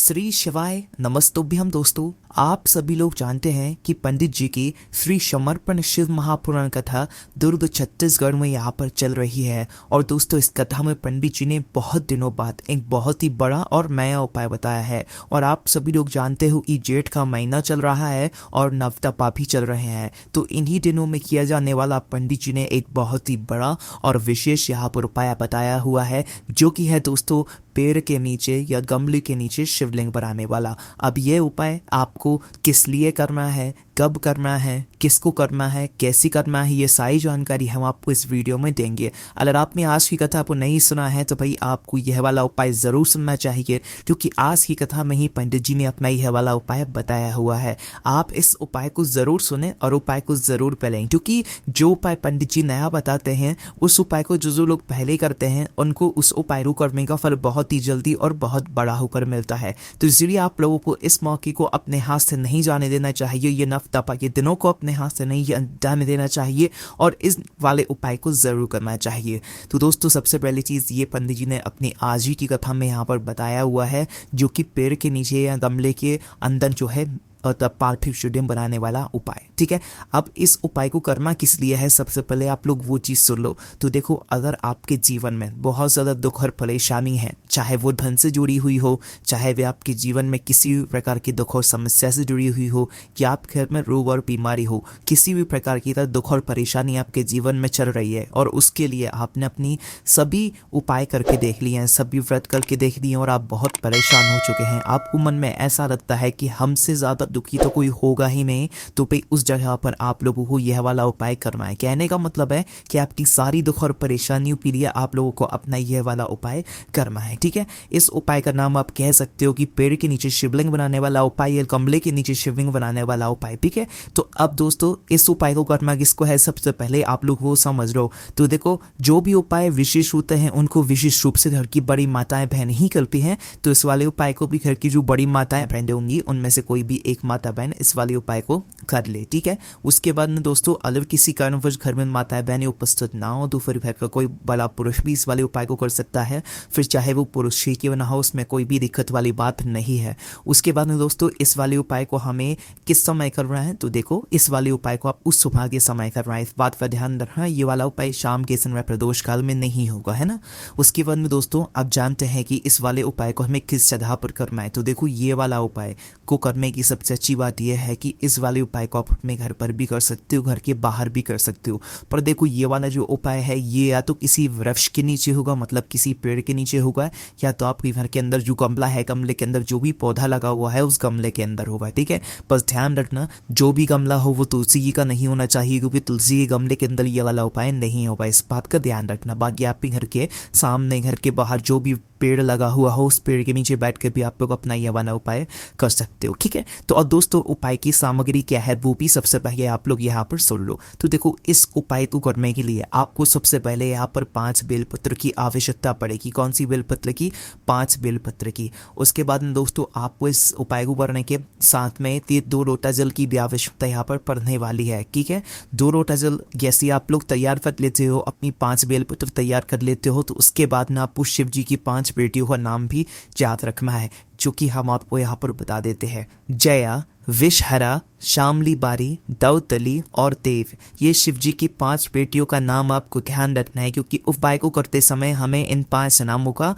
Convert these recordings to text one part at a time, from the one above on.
श्री शिवाय नमस्तुभ्यम दोस्तों। आप सभी लोग जानते हैं कि पंडित जी की श्री समर्पण शिव महापुराण कथा दुर्ग छत्तीसगढ़ में यहाँ पर चल रही है। और दोस्तों इस कथा में पंडित जी ने बहुत दिनों बाद एक बहुत ही बड़ा और नया उपाय बताया है। और आप सभी लोग जानते हो कि जेठ का महीना चल रहा है और नवतपा भी चल रहे हैं, तो इन्हीं दिनों में किया जाने वाला पंडित जी ने एक बहुत ही बड़ा और विशेष यहाँ पर उपाय बताया हुआ है, जो कि है दोस्तों पेड़ के नीचे या गमले के नीचे शिवलिंग बनाने वाला। अब ये उपाय आपको किस लिए करना है, कब करना है, किसको करना है, कैसे करना है, ये सारी जानकारी हम आपको इस वीडियो में देंगे। अगर आपने आज की कथा को नहीं सुना है तो भाई आपको यह वाला उपाय ज़रूर सुनना चाहिए, क्योंकि आज की कथा में ही पंडित जी ने अपना यह वाला उपाय बताया हुआ है। आप इस उपाय को ज़रूर सुने और उपाय को ज़रूर पढ़ें, क्योंकि जो उपाय पंडित जी नया बताते हैं उस उपाय को जो लोग पहले करते हैं उनको उस उपाय को करने का फल बहुत ही जल्दी और बहुत बड़ा होकर मिलता है। तो इसलिए आप लोगों को इस मौके को अपने हाथ से नहीं जाने देना चाहिए, ये नवतपा के दिनों को अपने हाथ से नहीं जाने देना चाहिए और इस वाले उपाय को जरूर करना चाहिए। तो दोस्तों सबसे पहली चीज ये पंडित जी ने अपनी आज ही की कथा में यहाँ पर बताया हुआ है, जो कि पेड़ के नीचे या गमले के अंदर जो है पार्थिव शिवलिंग बनाने वाला उपाय। ठीक है, अब इस उपाय को करना किस लिए है, सबसे पहले आप लोग वो चीज़ सुन लो। तो देखो, अगर आपके जीवन में बहुत ज़्यादा दुख और परेशानी है, चाहे वो धन से जुड़ी हुई हो, चाहे वे आपके जीवन में किसी भी प्रकार की दुख और समस्या से जुड़ी हुई हो, या आपके घर में रोग और बीमारी हो, किसी भी प्रकार की दुख और परेशानी आपके जीवन में चल रही है और उसके लिए आपने अपनी सभी उपाय करके देख लिए हैं, सभी व्रत करके देख लिए और आप बहुत परेशान हो चुके हैं, आपको मन में ऐसा लगता है कि हमसे ज़्यादा दुखी तो कोई होगा ही नहीं, तो भाई उस जगह पर आप लोगों को यह वाला उपाय करना है। कहने का मतलब है कि आपकी सारी दुख और परेशानियों के लिए आप लोगों को अपना यह वाला उपाय करना है। ठीक है, इस उपाय का नाम आप कह सकते हो कि पेड़ के नीचे शिवलिंग बनाने वाला उपाय या गमले के नीचे शिवलिंग बनाने वाला उपाय। ठीक है, तो अब दोस्तों इस उपाय को करना किसको है, सबसे पहले आप लोग वो समझ लो। तो देखो, जो भी उपाय विशेष होते हैं उनको विशेष रूप से घर की बड़ी माताएं बहन ही करती हैं, तो इस वाले उपाय को भी घर की जो बड़ी माताएं बहन होंगी उनमें से कोई भी एक माता बहन इस वाले उपाय को कर ले। ठीक है, उसके बाद में दोस्तों अगर किसी कारणवश घर में माताएं बहनें उपस्थित ना हो तो फिर घर का कोई बड़ा पुरुष भी इस वाले उपाय को कर सकता है, फिर चाहे वो पुरुष ही क्यों ना हो, उसमें कोई भी दिक्कत वाली बात नहीं है। उसके बाद में दोस्तों इस वाले उपाय को हमें किस समय करना है, तो देखो इस वाले उपाय को आप उस सुबह के समय करना है, इस बात का ध्यान रखना। ये वाला उपाय शाम के समय प्रदोष काल में नहीं होगा, है ना। उसके बाद में दोस्तों आप जानते हैं कि इस वाले उपाय को हमें किस जगह पर करना है। तो देखो, ये वाला उपाय को करने की सबसे अच्छी बात यह है कि इस वाले उपाय को आप अपने घर पर भी कर सकते हो, घर के बाहर भी कर सकते हो। पर देखो, ये वाला जो उपाय है ये या तो किसी वृक्ष के नीचे होगा, मतलब किसी पेड़ के नीचे होगा, या तो आपके घर के अंदर जो गमला है, गमले के अंदर जो भी पौधा लगा हुआ है उस गमले के अंदर होगा। ठीक है, बस ध्यान रखना जो भी गमला हो वो तुलसी का नहीं होना चाहिए, क्योंकि तुलसी के गमले के अंदर ये वाला उपाय नहीं होगा, इस बात का ध्यान रखना। बाकी आपके घर के सामने, घर के बाहर जो भी पेड़ लगा हुआ हो उस पेड़ के नीचे बैठ कर भी आप लोग अपना यह वाला उपाय कर सकते हो। ठीक है, तो और दोस्तों उपाय की सामग्री क्या है वो भी सबसे पहले आप लोग यहाँ पर सुन लो। तो देखो, इस उपाय को करने के लिए आपको सबसे पहले यहाँ पर 5 बेलपत्र की आवश्यकता पड़ेगी। कौन सी बेलपत्र की, 5 बेलपत्र की। उसके बाद में दोस्तों आपको इस उपाय को करने के साथ में 2 लोटा जल की भी आवश्यकता यहाँ पर पड़ने वाली है। ठीक है, 2 लोटा जल जैसे आप लोग तैयार कर लेते हो, अपनी 5 बेलपत्र तैयार कर लेते हो, तो उसके बाद में आपको शिव जी की 5 बेटियों का नाम भी याद रखना है, जो कि हम आपको यहाँ पर बता देते हैं। जया, विषहरा, शामली बारी, दौतली और देव, ये शिव जी की 5 बेटियों का नाम आपको ध्यान रखना है, क्योंकि उपाय को करते समय हमें इन 5 नामों का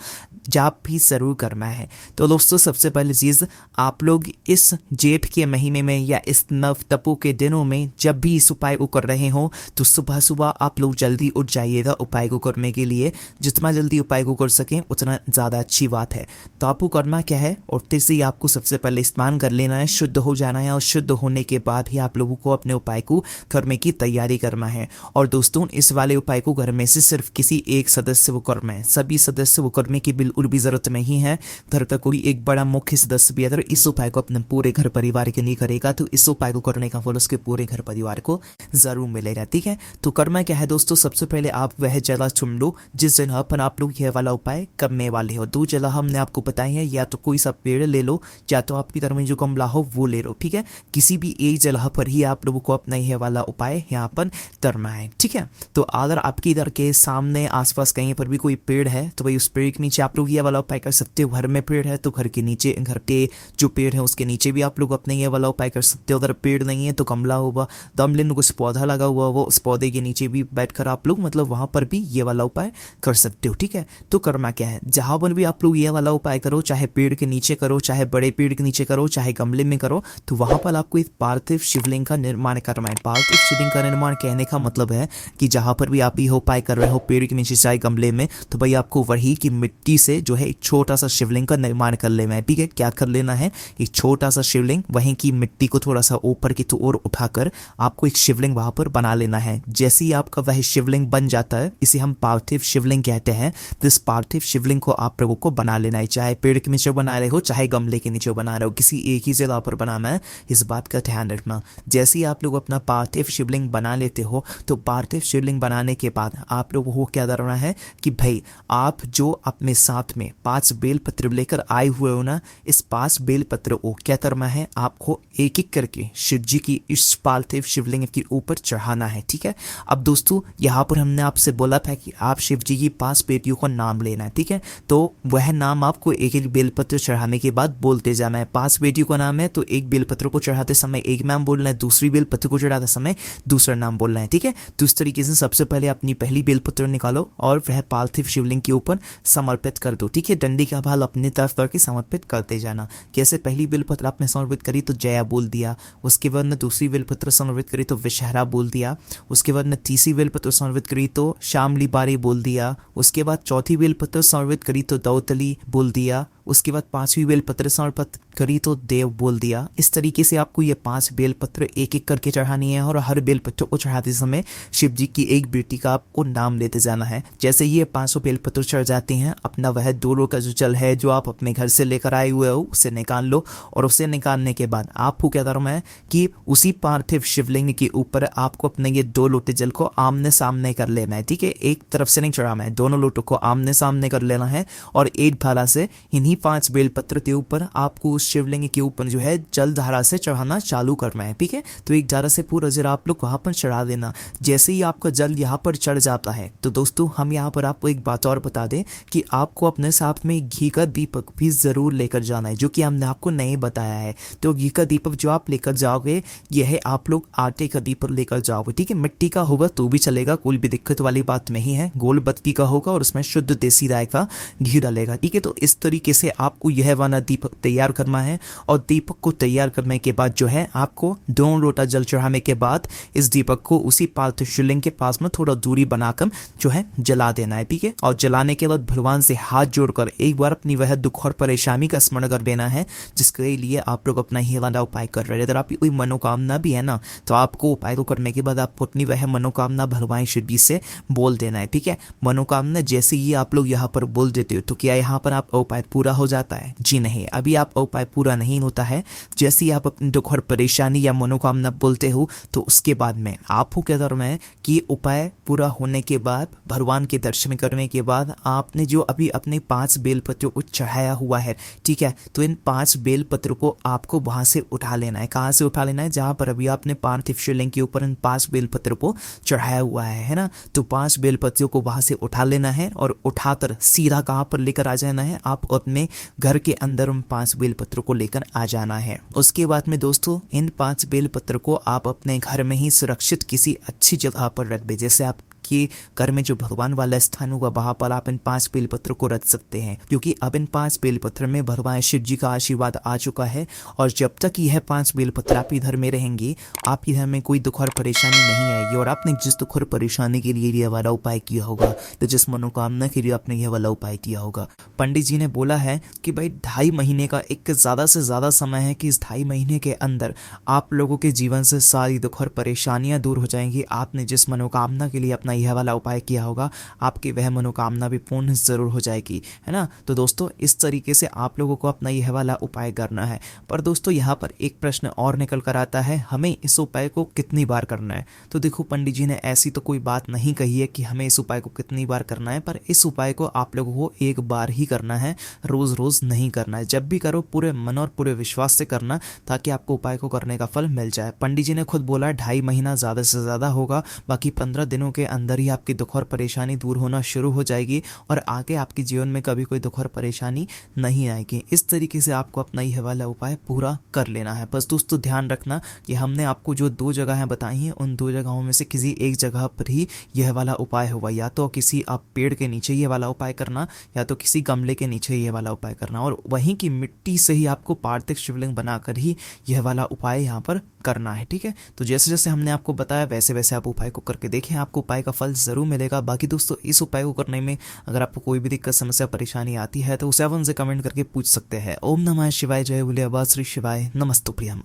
जाप भी जरूर करना है। तो दोस्तों सबसे पहली चीज़, आप लोग इस जेठ के महीने में या इस नवतपो के दिनों में जब भी इस उपाय को कर रहे हो तो सुबह सुबह आप लोग जल्दी उठ जाइएगा उपाय को करने के लिए। जितना जल्दी उपाय को कर सकें उतना ज़्यादा अच्छी बात है। तो आपको करना क्या है, उठते से ही आपको सबसे पहले स्नान कर लेना है, शुद्ध हो जाना है, और शुद्ध होने के बाद ही आप लोगों को अपने उपाय को करने की तैयारी करना है। और दोस्तों इस वाले उपाय को घर में से सिर्फ किसी एक सदस्य को करना है, सभी सदस्य को करने की बिल्कुल भी जरूरत नहीं है। घर का कोई एक बड़ा मुख्य सदस्य भी अगर इस उपाय को अपने पूरे घर परिवार के लिए करेगा तो इस उपाय को करने का फल उसके पूरे घर परिवार को जरूर मिलेगा। ठीक है, तो करना क्या है दोस्तों, सबसे पहले आप वह जगह चुन लो जिस जगह पर आप लोग यह वाला उपाय करने वाले हो। 2 जगह हमने आपको बताई है, या तो कोई सा पेड़ ले लो या तो आपकी घर में जो गमला हो वो ले लो। ठीक है, किसी भी एक जगह पर ही आप लोगों को अपना यह वाला उपाय यहाँ पर करना है। ठीक है, तो अगर आपके इधर के सामने आसपास कहीं पर भी कोई पेड़ है तो भाई उस पेड़ के नीचे आप लोग लोग ये वाला उपाय कर सकते हो। घर में पेड़ है तो घर के नीचे, घर के जो पेड़ है उसके नीचे भी आप लोग अपने ये वाला उपाय कर सकते हो। अगर पेड़ नहीं है तो गमला होगा, गमले में कुछ पौधा लगा हुआ वो, उस पौधे के नीचे भी बैठकर आप लोग मतलब वहां पर भी ये वाला उपाय कर सकते हो। ठीक है, तो करना क्या है, जहां पर भी आप लोग ये वाला उपाय करो, चाहे पेड़ के नीचे करो, चाहे बड़े पेड़ के नीचे करो, चाहे गमले में करो, तो वहां पर आपको एक पार्थिव शिवलिंग का निर्माण करना है। पार्थिव शिवलिंग का निर्माण कहने का मतलब है कि जहां पर भी आप ये उपाय कर रहे हो, पेड़ के नीचे चाहे गमले में, तो भाई आपको वही की मिट्टी से जो है एक छोटा सा शिवलिंग का निर्माण कर लेना है। ठीक है, क्या कर लेना है, एक छोटा सा शिवलिंग, वहीं की मिट्टी को थोड़ा सा ऊपर की ओर उठाकर आपको एक शिवलिंग वहां पर बना लेना है। जैसे ही आपका वह शिवलिंग बन जाता है, इसे हम पार्थिव शिवलिंग कहते हैं। तो इस पार्थिव शिवलिंग को आप लोगों को बना लेना है, चाहे पेड़ के नीचे बना रहे हो, चाहे गमले के नीचे बना रहे हो, किसी एक ही जगह पर बनाना है, इस बात का ध्यान रखना। जैसे ही आप लोग अपना पार्थिव शिवलिंग बना लेते हो, तो पार्थिव शिवलिंग बनाने के बाद आप लोगों को क्या करना है कि भाई आप जो अपने साथ में 5 बेलपत्र लेकर आए हुए हो ना, इस 5 बेलपत्र को क्या करना है, आपको एक एक करके शिव जी की इस पार्थिव शिवलिंग के ऊपर चढ़ाना है। ठीक है, अब दोस्तों यहाँ पर हमने आपसे बोला था कि आप शिव जी की 5 बेटियों का नाम लेना है। ठीक है, तो वह नाम आपको एक एक बेलपत्र चढ़ाने के बाद बोलते जाना है। 5 बेटियों का नाम है तो एक बेलपत्र को चढ़ाते समय एक नाम बोलना है, दूसरी बेलपत्र को चढ़ाते समय दूसरा नाम बोलना है। ठीक है, तो इस तरीके से सबसे पहले अपनी पहली बेलपत्र निकालो और वह पार्थिव शिवलिंग के ऊपर समर्पित कर दो। ठीक है, डंडी का भाल अपनी तरफ करके समर्पित करते जाना। कैसे, पहली बेलपत्र आपने समर्पित करी तो जया बोल दिया, उसके बाद में दूसरी बेलपत्र समर्पित करी तो विषहरा बोल दिया, उसके बाद में तीसरी बेलपत्र समर्पित करी तो शामली बारी बोल दिया, उसके बाद चौथी बेलपत्र समर्पित करी तो दौतली बोल दिया, उसके बाद 5वीं बेलपत्र समर्पित करी तो देव बोल दिया। इस तरीके से आपको ये 5 बेलपत्र एक एक करके चढ़ानी है और हर बेलपत्र को चढ़ाते समय शिव जी की एक बेटी का आपको नाम लेते जाना है। जैसे ये 500 बेलपत्र चढ़ जाते हैं, अपना वह 2 लोटा जो जल है जो आप अपने घर से लेकर आए हुए हो उसे निकाल लो, और उसे निकालने के बाद आपको क्या करना है कि उसी पार्थिव शिवलिंग के ऊपर आपको अपने ये 2 लोटे जल को आमने सामने कर लेना है। ठीक है, एक तरफ से नहीं चढ़ाना है, दोनों लोटों को आमने सामने कर लेना है और एक धारा से इन्हीं 5 बेलपत्र के ऊपर आपको उस शिवलिंग के ऊपर जो है जल धारा से चढ़ाना चालू करना है। ठीक है, तो एक धारा से पूरा जल आप लोग वहां पर चढ़ा देना। जैसे ही आपका जल यहाँ पर चढ़ जाता है, तो दोस्तों हम यहाँ पर आपको एक बात और बता दें कि आपको अपने साथ में घी का दीपक भी जरूर लेकर जाना है, जो कि हमने आपको नहीं बताया है। तो घी का दीपक जो आप लेकर जाओगे, यह है आप लोग आटे का दीपक लेकर जाओगे। ठीक है, मिट्टी का होगा तो भी चलेगा, कोई भी दिक्कत वाली बात नहीं है। गोल बत्ती का होगा और उसमें शुद्ध देसी राय का घी डालेगा। ठीक है, तो इस तरीके से आपको यह वाला दीपक तैयार करना है, और दीपक को तैयार करने के बाद जो है आपको 2 लोटा जल चढ़ाने के बाद इस दीपक को उसी पार्थिव शिवलिंग के पास में थोड़ा दूरी बनाकर जो है जला देना है। ठीक है, और जलाने के बाद भगवान से हाथ जोड़कर एक बार अपनी वह दुख और परेशानी का स्मरण कर देना है, जिसके लिए आप लोग अपना ये वाला उपाय कर रहे हैं। अगर आपकी कोई मनोकामना भी है ना, तो आपको उपाय को करने के बाद आपको अपनी वह मनोकामना भगवान शिव जी से बोल देना है। ठीक है, मनोकामना जैसे ही आप लोग यहाँ पर बोल देते हो, तो क्या यहाँ पर आपका उपाय पूरा हो जाता है? जी नहीं, अभी आपका उपाय पूरा नहीं होता है। जैसे ही आप अपनी दुख और परेशानी या मनोकामना बोलते हो, तो उसके बाद में आपको क्या करना है कि उपाय पूरा होने के बाद, भगवान के दर्शन करने के बाद, आपने जो अभी अपने 5 बेलपत्रों को चढ़ाया हुआ है, ठीक है, तो इन 5 बेलपत्र को आपको वहां से उठा लेना है। कहाँ से उठा लेना है? जहां पर अभी आपने पार्थिव शिवलिंग के ऊपर इन 5 बेलपत्र को चढ़ाया हुआ है ना, तो 5 बेलपत्रों को वहां से उठा लेना है और उठाकर सीधा कहाँ पर लेकर आ जाना है? आप अपने घर के अंदर उन 5 बेलपत्र को लेकर आ जाना है। उसके बाद में दोस्तों इन 5 बेलपत्र को आप अपने घर में ही सुरक्षित किसी अच्छी जगह पर रख दे। जैसे आप कि घर में जो भगवान वाला स्थान होगा वहां पर आप इन 5 बेलपत्र को रख सकते हैं, क्योंकि अब इन 5 बेलपत्र में भगवान शिव जी का आशीर्वाद आ चुका है। और जब तक यह 5 बेलपत्र आपके घर में रहेंगे, आपके घर में कोई दुख और परेशानी नहीं आएगी। और आपने जिस दुख और परेशानी के लिए यह वाला उपाय किया होगा, तो जिस मनोकामना के लिए आपने यह वाला उपाय किया होगा, पंडित जी ने बोला है कि भाई 2.5 महीने का एक ज्यादा से ज्यादा समय है कि इस 2.5 महीने के अंदर आप लोगों के जीवन से सारी दुख और परेशानियां दूर हो जाएंगी। आपने जिस मनोकामना के लिए अपना यह वाला उपाय किया होगा, आपकी वह मनोकामना भी पूर्ण जरूर हो जाएगी, है ना। तो दोस्तों इस तरीके से आप लोगों को अपना यह वाला उपाय करना है। पर दोस्तों यहाँ पर एक प्रश्न और निकल कर आता है, हमें इस उपाय को कितनी बार करना है? तो देखो पंडित जी ने ऐसी तो कोई बात नहीं कही है कि हमें इस उपाय को कितनी बार करना है, पर इस उपाय को आप लोगों को एक बार ही करना है, रोज रोज नहीं करना है। जब भी करो पूरे मन और पूरे विश्वास से करना, ताकि आपको उपाय को करने का फल मिल जाए। पंडित जी ने खुद बोला 2.5 महीना ज्यादा से ज्यादा होगा, बाकी 15 दिनों के अंदर ही आपकी दुख और परेशानी दूर होना शुरू हो जाएगी और आगे आपके जीवन में कभी कोई दुख और परेशानी नहीं आएगी। इस तरीके से आपको अपना यह वाला उपाय पूरा कर लेना है। बस दोस्तों ध्यान रखना कि हमने आपको जो 2 जगहें बताई हैं उन 2 जगहों में से किसी एक जगह पर ही यह वाला उपाय होगा। या तो किसी आप पेड़ के नीचे ये वाला उपाय करना, या तो किसी गमले के नीचे ये वाला उपाय करना, और वहीं की मिट्टी से ही आपको पार्थिव शिवलिंग बनाकर ही यह वाला उपाय यहाँ पर करना है। ठीक है, तो जैसे जैसे हमने आपको बताया वैसे वैसे आप उपाय को करके देखें, आपको उपाय का फल जरूर मिलेगा। बाकी दोस्तों इस उपाय को करने में अगर आपको कोई भी दिक्कत, समस्या, परेशानी आती है तो उसे आप उनसे कमेंट करके पूछ सकते हैं। ओम नमः शिवाय, जय बोले आवाज श्री शिवाय, नमस्तु प्रियम।